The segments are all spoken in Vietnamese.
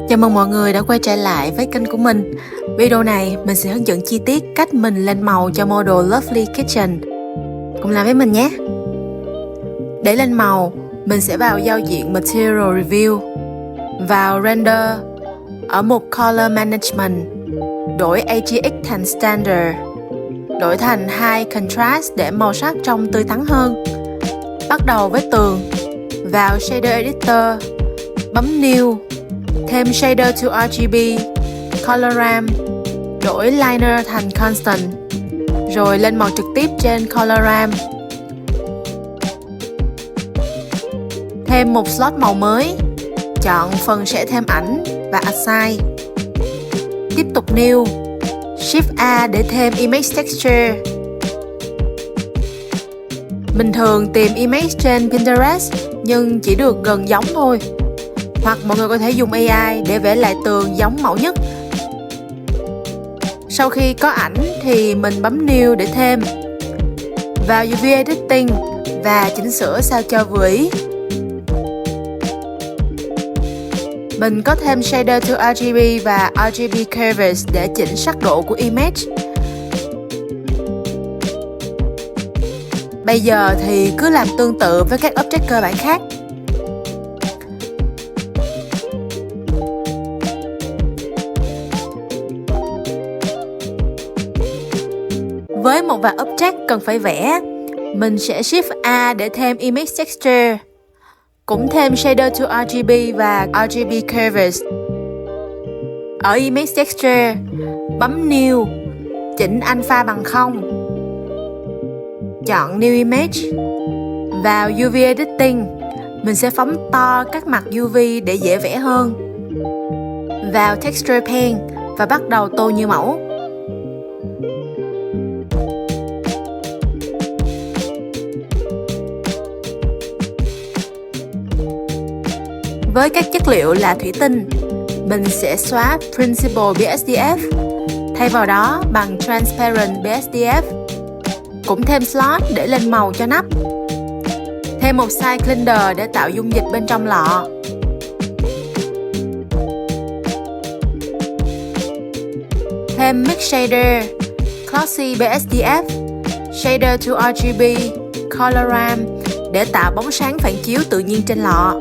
Chào mừng mọi người đã quay trở lại với kênh của mình. Video này mình sẽ hướng dẫn chi tiết cách mình lên màu cho model Lovely Kitchen. Cùng làm với mình nhé. Để lên màu, mình sẽ vào giao diện Material Review, vào Render, ở mục Color Management, đổi AGX thành Standard, đổi thành High Contrast để màu sắc trông tươi tắn hơn. Bắt đầu với tường, vào Shader Editor, bấm New, thêm Shader to RGB, Color Ramp, đổi Liner thành Constant, rồi lên màu trực tiếp trên Color Ramp. Thêm một slot màu mới, chọn phần sẽ thêm ảnh và Assign. Tiếp tục New, Shift A để thêm Image Texture. Mình thường tìm image trên Pinterest nhưng chỉ được gần giống thôi. Hoặc mọi người có thể dùng AI để vẽ lại tường giống mẫu nhất. Sau khi có ảnh thì mình bấm New để thêm. Vào UV Editing và chỉnh sửa sao cho vừa ý. Mình có thêm Shader to RGB và RGB Curves để chỉnh sắc độ của image. Bây giờ thì cứ làm tương tự với các object cơ bản khác. Với một vài object cần phải vẽ, mình sẽ Shift A để thêm Image Texture, cũng thêm Shader to RGB và RGB Curves. Ở Image Texture, bấm New, chỉnh Alpha bằng 0, chọn New Image. Vào UV Editing, mình sẽ phóng to các mặt UV để dễ vẽ hơn. Vào Texture Pen và bắt đầu tô như mẫu. Với các chất liệu là thủy tinh, mình sẽ xóa Principal BSDF, thay vào đó bằng Transparent BSDF. Cũng thêm slot để lên màu cho nắp. Thêm một Cylinder để tạo dung dịch bên trong lọ. Thêm Mix Shader, Glossy BSDF, Shader to RGB, Color Ramp để tạo bóng sáng phản chiếu tự nhiên trên lọ.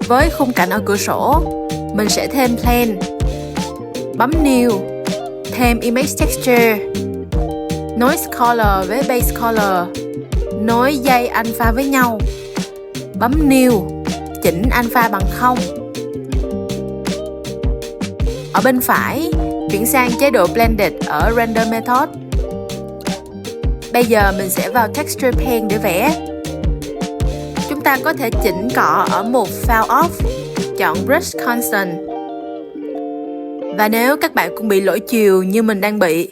Với khung cảnh ở cửa sổ, mình sẽ thêm Plane, bấm New, thêm Image Texture, Noise Color với Base Color, nối dây Alpha với nhau, bấm New, chỉnh Alpha bằng 0. Ở bên phải, chuyển sang chế độ Blended ở Render Method. Bây giờ mình sẽ vào Texture Pen để vẽ. Chúng ta có thể chỉnh cọ ở mục File Off, chọn Brush Constant. Và nếu các bạn cũng bị lỗi chiều như mình đang bị,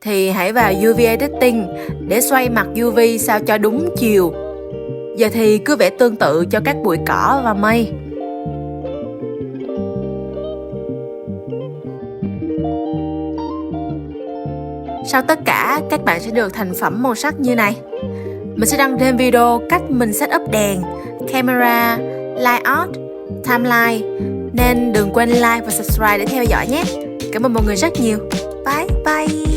thì hãy vào UV Editing để xoay mặt UV sao cho đúng chiều. Giờ thì cứ vẽ tương tự cho các bụi cỏ và mây. Sau tất cả, các bạn sẽ được thành phẩm màu sắc như này. Mình sẽ đăng thêm video cách mình setup đèn, camera, layout, timeline, nên đừng quên like và subscribe để theo dõi nhé. Cảm ơn mọi người rất nhiều. Bye bye!